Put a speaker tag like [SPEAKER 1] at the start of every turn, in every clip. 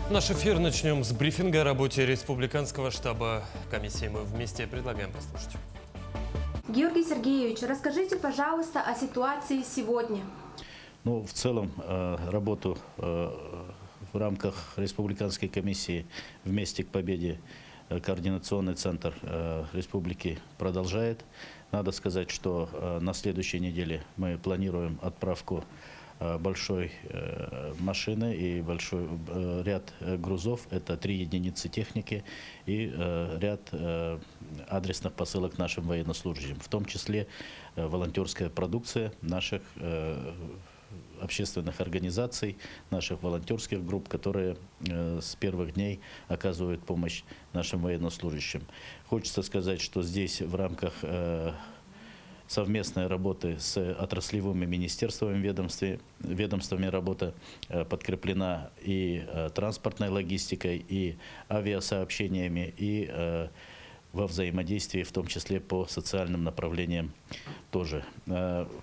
[SPEAKER 1] Наш эфир начнем с брифинга о работе Республиканского штаба комиссии. Мы вместе предлагаем послушать.
[SPEAKER 2] Георгий Сергеевич, расскажите, пожалуйста, о ситуации сегодня.
[SPEAKER 3] Ну, в целом, работу в рамках Республиканской комиссии «Вместе к победе» Координационный центр республики продолжает. Надо сказать, что на следующей неделе мы планируем отправку большой машины и большой ряд грузов. Это 3 единицы техники и ряд адресных посылок нашим военнослужащим, в том числе волонтерская продукция наших общественных организаций, наших волонтерских групп, которые с первых дней оказывают помощь нашим военнослужащим. Хочется сказать, что здесь в рамках совместной работы с отраслевыми министерствами, ведомствами работа подкреплена и транспортной логистикой, и авиасообщениями, и во взаимодействии, в том числе по социальным направлениям тоже.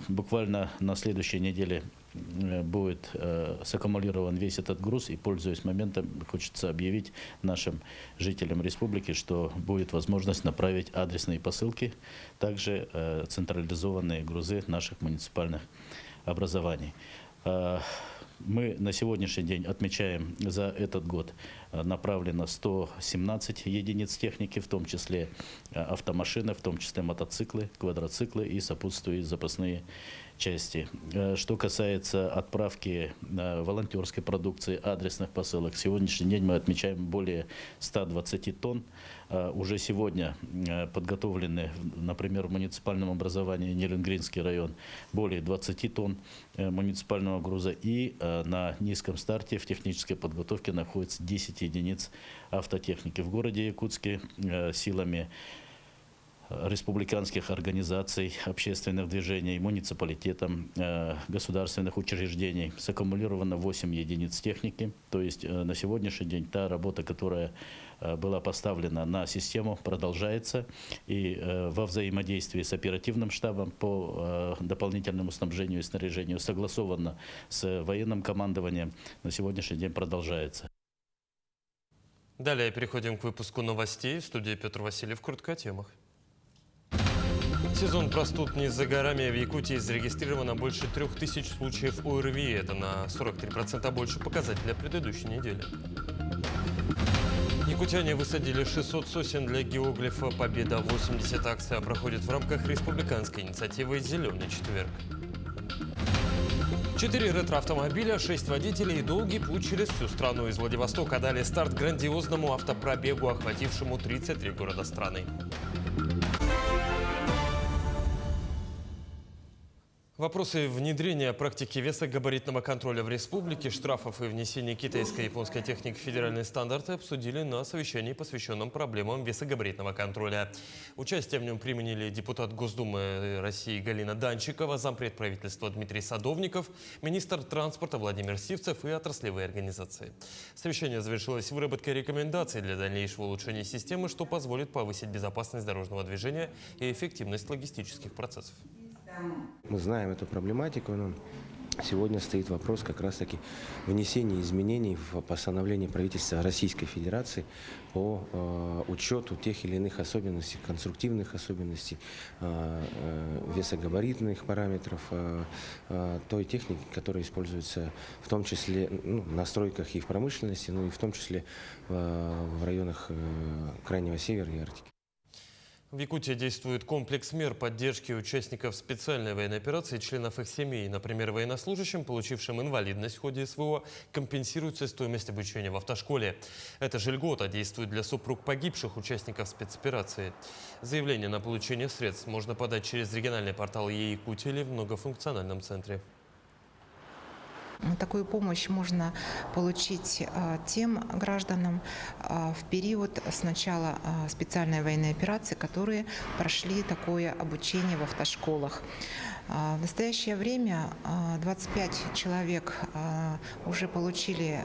[SPEAKER 3] Буквально на следующей неделе будет саккумулирован весь этот груз, и, пользуясь моментом, хочется объявить нашим жителям республики, что будет возможность направить адресные посылки, также централизованные грузы наших муниципальных образований. Мы на сегодняшний день отмечаем, за этот год направлено 117 единиц техники, в том числе автомашины, в том числе мотоциклы, квадроциклы и сопутствующие запасные части. Что касается отправки волонтерской продукции, адресных посылок, сегодняшний день мы отмечаем более 120 тонн. Уже сегодня подготовлены, например, в муниципальном образовании Нерюнгринский район более 20 тонн муниципального груза, и на низком старте в технической подготовке находится 10 единиц автотехники. В городе Якутске силами республиканских организаций, общественных движений, муниципалитетом, государственных учреждений саккумулировано 8 единиц техники. То есть на сегодняшний день та работа, которая была поставлена на систему, продолжается. И во взаимодействии с оперативным штабом по дополнительному снабжению и снаряжению, согласованно с военным командованием, на сегодняшний день продолжается.
[SPEAKER 1] Далее переходим к выпуску новостей. В студии Петр Васильев. Коротко о темах. Сезон простуд не за горами. В Якутии зарегистрировано больше 3000 случаев ОРВИ. Это на 43% больше показателя предыдущей недели. Якутяне высадили 600 сосен для геоглифа «Победа-80». Акция проходит в рамках республиканской инициативы «Зеленый четверг». 4 ретро-автомобиля, 6 водителей и долгий путь через всю страну. Из Владивостока дали старт грандиозному автопробегу, охватившему 33 города страны. Вопросы внедрения практики весогабаритного контроля в республике, штрафов и внесения китайской и японской техники в федеральные стандарты обсудили на совещании, посвященном проблемам весогабаритного контроля. Участие в нем приняли депутат Госдумы России Галина Данчикова, зампред правительства Дмитрий Садовников, министр транспорта Владимир Сивцев и отраслевые организации. Совещание завершилось выработкой рекомендаций для дальнейшего улучшения системы, что позволит повысить безопасность дорожного движения и эффективность логистических процессов.
[SPEAKER 4] Мы знаем эту проблематику, но сегодня стоит вопрос как раз-таки внесения изменений в постановление правительства Российской Федерации по учету тех или иных особенностей, конструктивных особенностей, весогабаритных параметров той техники, которая используется в том числе на стройках и в промышленности, но и в том числе в районах Крайнего Севера и Арктики.
[SPEAKER 1] В Якутии действует комплекс мер поддержки участников специальной военной операции и членов их семей. Например, военнослужащим, получившим инвалидность в ходе СВО, компенсируется стоимость обучения в автошколе. Эта же льгота действует для супруг погибших участников спецоперации. Заявление на получение средств можно подать через региональный портал Е-Якутия или в многофункциональном центре.
[SPEAKER 5] Такую помощь можно получить тем гражданам в период с начала специальной военной операции, которые прошли такое обучение в автошколах. В настоящее время 25 человек уже получили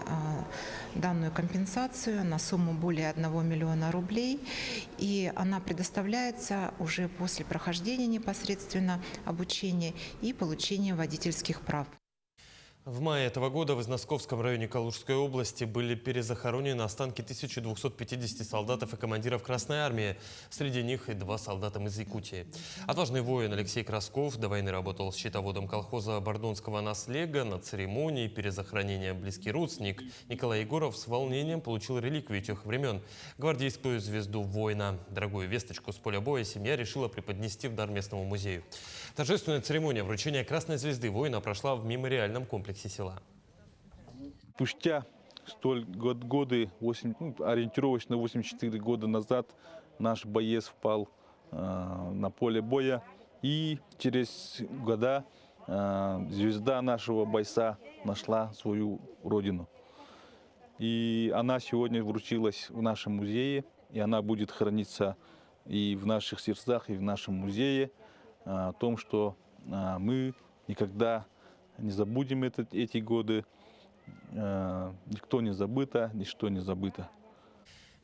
[SPEAKER 5] данную компенсацию на сумму более 1 миллиона рублей, и она предоставляется уже после прохождения непосредственно обучения и получения водительских прав.
[SPEAKER 1] В мае этого года в Износковском районе Калужской области были перезахоронены останки 1250 солдатов и командиров Красной Армии. Среди них и 2 солдата из Якутии. Отважный воин Алексей Красков до войны работал счетоводом колхоза Бордонского наслега. На церемонии перезахоронения близкий родственник Николай Егоров с волнением получил реликвию тех времен – гвардейскую звезду воина. Дорогую весточку с поля боя семья решила преподнести в дар местному музею. Торжественная церемония вручения Красной звезды воина прошла в мемориальном комплексе села.
[SPEAKER 6] Спустя столь годы, ориентировочно 84 года назад, наш боец впал на поле боя. И через года звезда нашего бойца нашла свою родину. И она сегодня вручилась в нашем музее, и она будет храниться и в наших сердцах, и в нашем музее. О том, что мы никогда не забудем эти годы. Никто не забыто, ничто не забыто.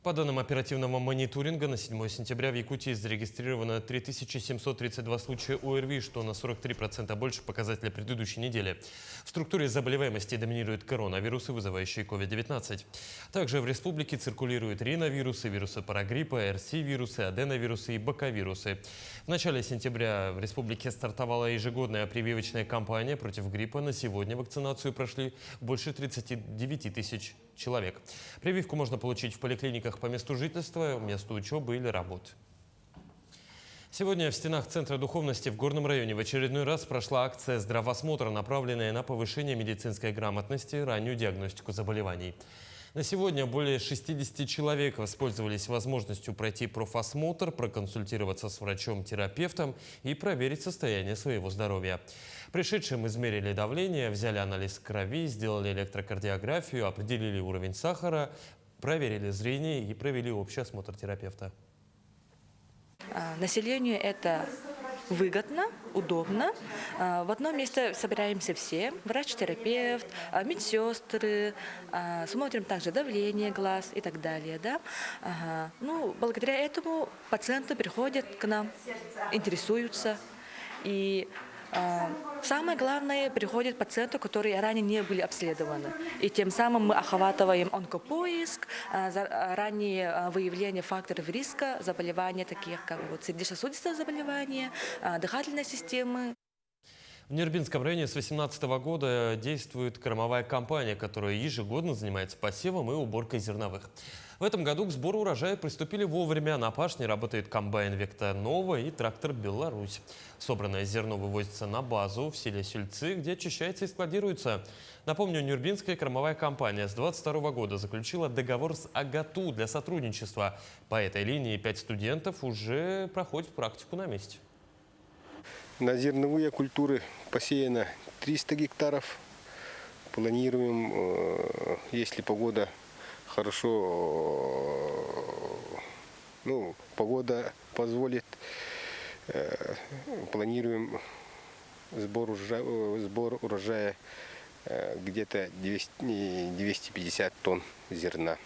[SPEAKER 1] По данным оперативного мониторинга, на 7 сентября в Якутии зарегистрировано 3732 случая ОРВИ, что на 43% больше показателя предыдущей недели. В структуре заболеваемости доминируют коронавирусы, вызывающие COVID-19. Также в республике циркулируют риновирусы, вирусы парагриппа, РС-вирусы, аденовирусы и БК-вирусы. В начале сентября в республике стартовала ежегодная прививочная кампания против гриппа. На сегодня вакцинацию прошли больше 39 тысяч человек. Прививку можно получить в поликлиниках по месту жительства, месту учебы или работы. Сегодня в стенах Центра духовности в Горном районе в очередной раз прошла акция «Здравосмотр», направленная на повышение медицинской грамотности и раннюю диагностику заболеваний. На сегодня более 60 человек воспользовались возможностью пройти профосмотр, проконсультироваться с врачом-терапевтом и проверить состояние своего здоровья. Пришедшим измерили давление, взяли анализ крови, сделали электрокардиографию, определили уровень сахара, проверили зрение и провели общий осмотр терапевта.
[SPEAKER 7] Населению это выгодно, удобно. В одном месте собираемся все, врач-терапевт, медсестры, смотрим также давление глаз и так далее. Да? Благодаря этому пациенты приходят к нам, интересуются. И самое главное, приходят пациенты, которые ранее не были обследованы. И тем самым мы охватываем онкопоиск, раннее выявление факторов риска заболеваний, таких как сердечно-сосудистые заболевания, дыхательной системы.
[SPEAKER 1] В Нербинском районе с 2018 года действует кормовая компания, которая ежегодно занимается посевом и уборкой зерновых. В этом году к сбору урожая приступили вовремя. На пашне работает комбайн «Векта Нова» и трактор «Беларусь». Собранное зерно вывозится на базу в селе Сюльцы, где очищается и складируется. Напомню, Нербинская кормовая компания с 2022 года заключила договор с АГАТУ для сотрудничества. По этой линии 5 студентов уже проходят практику на месте.
[SPEAKER 8] На зерновые культуры посеяно 300 гектаров. Планируем, если погода хорошо, погода позволит, планируем сбор урожая где-то 250 тонн зерна.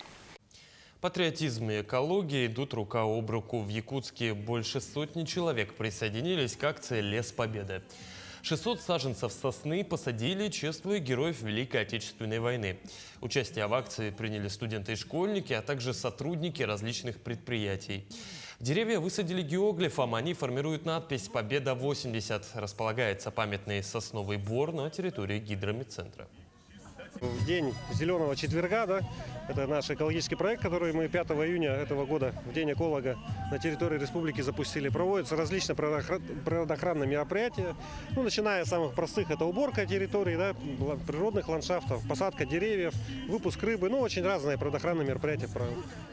[SPEAKER 1] Патриотизм и экология идут рука об руку. В Якутске больше сотни человек присоединились к акции «Лес Победы». 600 саженцев сосны посадили, чествуя героев Великой Отечественной войны. Участие в акции приняли студенты и школьники, а также сотрудники различных предприятий. Деревья высадили геоглифом, они формируют надпись «Победа-80». Располагается памятный сосновый бор на территории гидромедцентра.
[SPEAKER 9] В день зеленого четверга, да, это наш экологический проект, который мы 5 июня этого года, в День эколога, на территории республики запустили. Проводятся различные природоохранные мероприятия, начиная с самых простых, это уборка территорий, да, природных ландшафтов, посадка деревьев, выпуск рыбы, очень разные природоохранные мероприятия.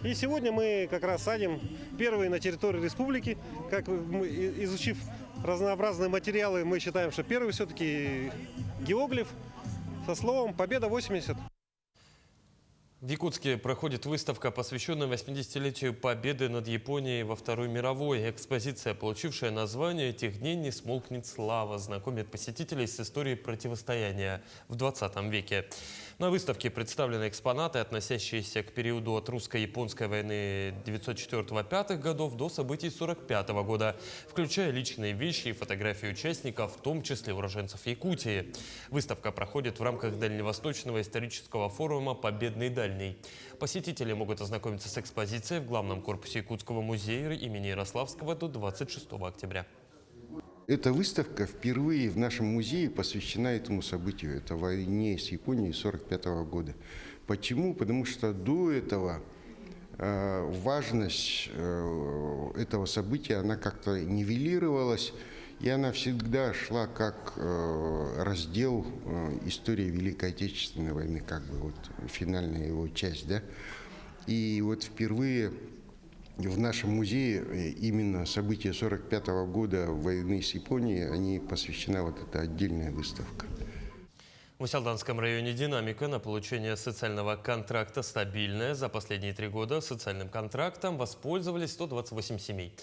[SPEAKER 9] И сегодня мы как раз садим первые на территории республики, изучив разнообразные материалы, мы считаем, что первый все-таки геоглиф со словом «Победа-80».
[SPEAKER 1] В Якутске проходит выставка, посвященная 80-летию победы над Японией во Второй мировой. Экспозиция, получившая название «Этих дней не смолкнет слава», знакомит посетителей с историей противостояния в 20 веке. На выставке представлены экспонаты, относящиеся к периоду от русско-японской войны 1904-1905 годов до событий 1945 года, включая личные вещи и фотографии участников, в том числе уроженцев Якутии. Выставка проходит в рамках Дальневосточного исторического форума «Победный дальний». Посетители могут ознакомиться с экспозицией в главном корпусе Якутского музея имени Ярославского до 26 октября.
[SPEAKER 10] Эта выставка впервые в нашем музее посвящена этому событию, это войне с Японией 1945 года. Почему? Потому что до этого важность этого события, она как-то нивелировалась, и она всегда шла как раздел истории Великой Отечественной войны, как бы вот финальная его часть, да. И вот впервые в нашем музее именно события 1945 года войны с Японией, они посвящена вот эта отдельная выставка.
[SPEAKER 1] В Усялданском районе динамика на получение социального контракта стабильная. За последние 3 года социальным контрактом воспользовались 128 семей.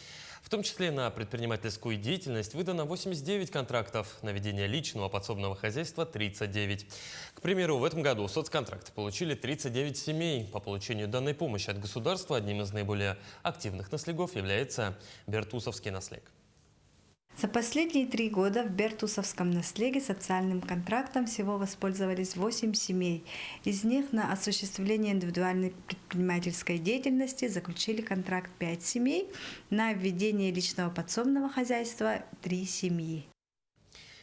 [SPEAKER 1] В том числе на предпринимательскую деятельность выдано 89 контрактов, на ведение личного подсобного хозяйства – 39. К примеру, в этом году соцконтракты получили 39 семей. По получению данной помощи от государства одним из наиболее активных наслегов является Бертусовский наслег.
[SPEAKER 11] За последние 3 года в Бертусовском наслеге социальным контрактом всего воспользовались 8 семей. Из них на осуществление индивидуальной предпринимательской деятельности заключили контракт 5 семей, на введение личного подсобного хозяйства 3 семьи.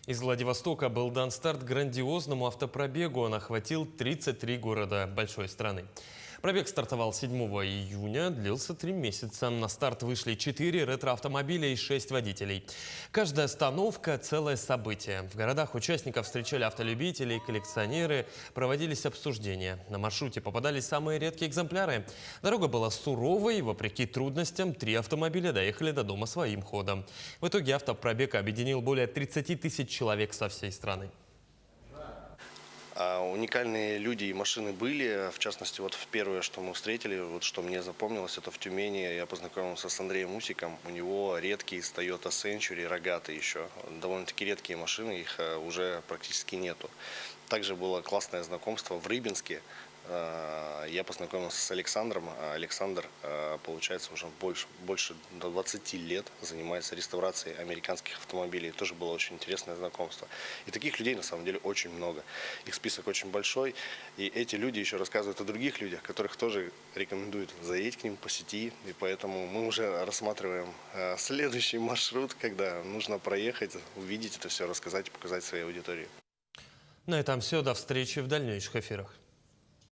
[SPEAKER 1] Из Владивостока был дан старт грандиозному автопробегу. Он охватил 33 города большой страны. Пробег стартовал 7 июня, длился 3 месяца. На старт вышли 4 ретро-автомобиля и 6 водителей. Каждая остановка – целое событие. В городах участников встречали автолюбители и коллекционеры, проводились обсуждения. На маршруте попадались самые редкие экземпляры. Дорога была суровой, вопреки трудностям 3 автомобиля доехали до дома своим ходом. В итоге автопробег объединил более 30 тысяч человек со всей страны.
[SPEAKER 12] Уникальные люди и машины были, в частности, вот первое, что мы встретили, вот что мне запомнилось, это в Тюмени. Я познакомился с Андреем Усиком, у него редкий Toyota Century, рогатый еще, довольно-таки редкие машины, их уже практически нету. Также было классное знакомство в Рыбинске. Я познакомился с Александром. Александр, получается, уже больше 20 лет занимается реставрацией американских автомобилей. Тоже было очень интересное знакомство. И таких людей, на самом деле, очень много. Их список очень большой. И эти люди еще рассказывают о других людях, которых тоже рекомендуют заедь к ним, посети. И поэтому мы уже рассматриваем следующий маршрут, когда нужно проехать, увидеть это все, рассказать и показать своей аудитории.
[SPEAKER 1] На этом все. До встречи в дальнейших эфирах.